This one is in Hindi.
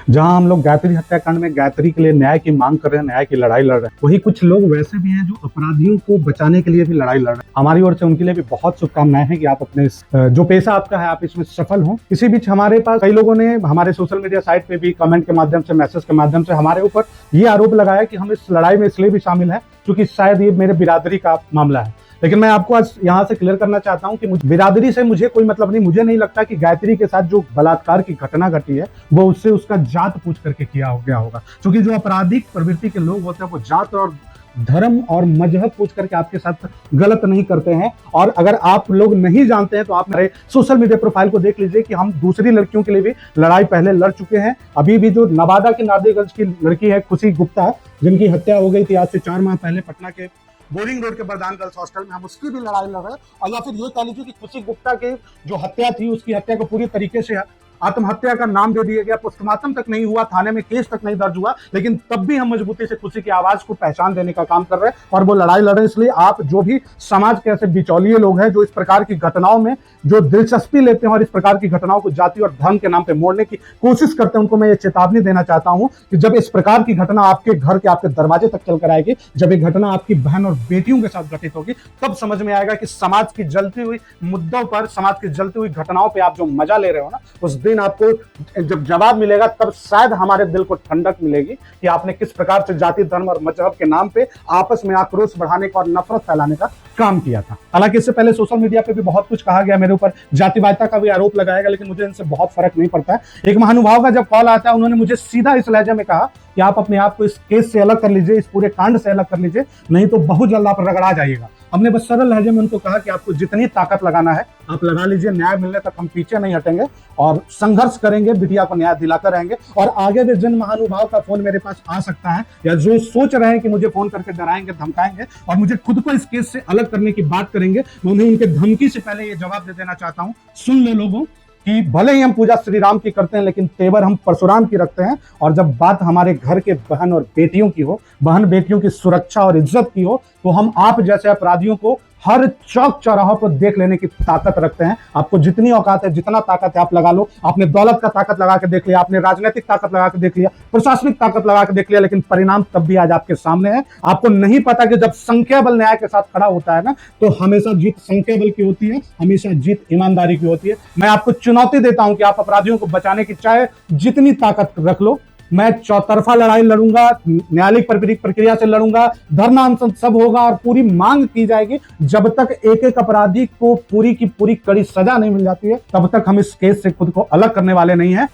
जहां हम लोग गायत्री हत्याकांड में गायत्री के लिए न्याय की मांग कर रहे हैं, न्याय की लड़ाई लड़ रहे हैं, वही कुछ लोग वैसे भी हैं जो अपराधियों को बचाने के लिए भी लड़ाई लड़ रहे हैं। हमारी ओर से उनके लिए भी बहुत शुभकामनाएं हैं कि आप अपने जो पेशा आपका है आप इसमें सफल हो। इसी बीच हमारे पास कई लोगों ने हमारे सोशल मीडिया साइट पे भी कमेंट के माध्यम से, मैसेज के माध्यम से हमारे ऊपर ये आरोप लगाया कि हम इस लड़ाई में इसलिए भी शामिल हैं क्योंकि शायद ये मेरे बिरादरी का मामला है। लेकिन मैं आपको आज यहाँ से क्लियर करना चाहता हूँ कि बिरादरी से मुझे कोई मतलब नहीं। मुझे नहीं लगता कि गायत्री के साथ जो बलात्कार की घटना घटी है वो उससे उसका जात पूछ करके किया हो गया होगा, क्योंकि जो आपराधिक प्रवृत्ति के लोग होते हैं वो जात और धर्म और मजहब पूछ करके आपके साथ गलत नहीं करते हैं। और अगर आप लोग नहीं जानते हैं तो आप मेरे सोशल मीडिया प्रोफाइल को देख लीजिए कि हम दूसरी लड़कियों के लिए भी लड़ाई पहले लड़ चुके हैं। अभी भी जो नवादा की नादिरगंज की लड़की है खुशी गुप्ता, जिनकी हत्या हो गई थी आज से 4 माह पहले पटना के बोरिंग रोड के बरदान गर्ल्स हॉस्टल में, हम उसकी भी लड़ाई लड़ रहे हैं। और या फिर ये कह लीजिए कि खुशी गुप्ता की जो हत्या थी उसकी हत्या को पूरी तरीके से आत्महत्या का नाम दे दिया गया, पोस्टमार्टम तक नहीं हुआ, थाने में केस तक नहीं दर्ज हुआ, लेकिन तब भी हम मजबूती से खुशी की आवाज को पहचान देने का काम कर रहे हैं और वो लड़ाई लड़ रहे हैं। इसलिए आप जो भी समाज के ऐसे बिचौलिए लोग हैं जो इस प्रकार की घटनाओं में जो दिलचस्पी लेते हैं और इस प्रकार की घटनाओं को जाति और धर्म के नाम पे मोड़ने की कोशिश करते हैं, उनको मैं ये चेतावनी देना चाहता हूं कि जब इस प्रकार की घटना आपके घर के आपके दरवाजे तक चलकर आएगी, जब एक घटना आपकी बहन और बेटियों के साथ घटित होगी, तब समझ में आएगा कि समाज की जलती हुई मुद्दों पर, समाज की जलती हुई घटनाओं पर आप जो मजा ले रहे हो ना, उस दिन आपको जब जवाब मिलेगा तब शायद हमारे दिल को ठंडक मिलेगी कि आपने किस प्रकार से जाति, धर्म और मजहब के नाम पे आपस में आक्रोश बढ़ाने का और नफरत फैलाने का काम किया था। हालांकि इससे पहले सोशल मीडिया पे भी बहुत कुछ कहा गया, मेरे ऊपर जातिवादिता का भी आरोप लगाया गया, लेकिन मुझे इनसे बहुत फर्क नहीं पड़ता है। एक महानुभाव का जब कॉल आता है, उन्होंने मुझे सीधा इस लहजे में कहा कि आप अपने आप को इस केस से अलग कर लीजिए, इस पूरे कांड से अलग कर लीजिए, नहीं तो बहुत जल्द आप रगड़ा जाइएगा। हमने बस सरल लहजे में उनको कहा कि आपको जितनी ताकत लगाना है आप लगा लीजिए, न्याय मिलने तक हम पीछे नहीं हटेंगे और संघर्ष करेंगे, बिटिया को न्याय दिलाकर रहेंगे। और आगे भी जिन महानुभाव का फोन मेरे पास आ सकता है या जो सोच रहे हैं कि मुझे फोन करके डराएंगे, धमकाएंगे और मुझे खुद को इस केस से अलग करने की बात करेंगे, मैं उन्हें उनके धमकी से पहले ये जवाब दे देना चाहता हूं, सुन ले लोगों, कि भले ही हम पूजा श्री राम की करते हैं लेकिन तेवर हम परशुराम की रखते हैं। और जब बात हमारे घर के बहन और बेटियों की हो, बहन बेटियों की सुरक्षा और इज्जत की हो, तो हम आप जैसे अपराधियों को हर चौक चौराहों पर देख लेने की ताकत रखते हैं। आपको जितनी औकात है, जितना ताकत है आप लगा लो। आपने दौलत का ताकत लगा के देख लिया, आपने राजनीतिक ताकत लगा के देख लिया, प्रशासनिक ताकत लगा के देख लिया, लेकिन परिणाम तब भी आज आपके सामने है। आपको नहीं पता कि जब संख्या बल न्याय के साथ खड़ा होता है ना, तो हमेशा जीत संख्या बल की होती है, हमेशा जीत ईमानदारी की होती है। मैं आपको चुनौती देता हूं कि आप अपराधियों को बचाने की चाहे जितनी ताकत रख लो, मैं चौतरफा लड़ाई लड़ूंगा, न्यायालयिक प्रक्रिया से लड़ूंगा, धरना अनशन सब होगा और पूरी मांग की जाएगी। जब तक एक एक अपराधी को पूरी की पूरी कड़ी सजा नहीं मिल जाती है, तब तक हम इस केस से खुद को अलग करने वाले नहीं हैं।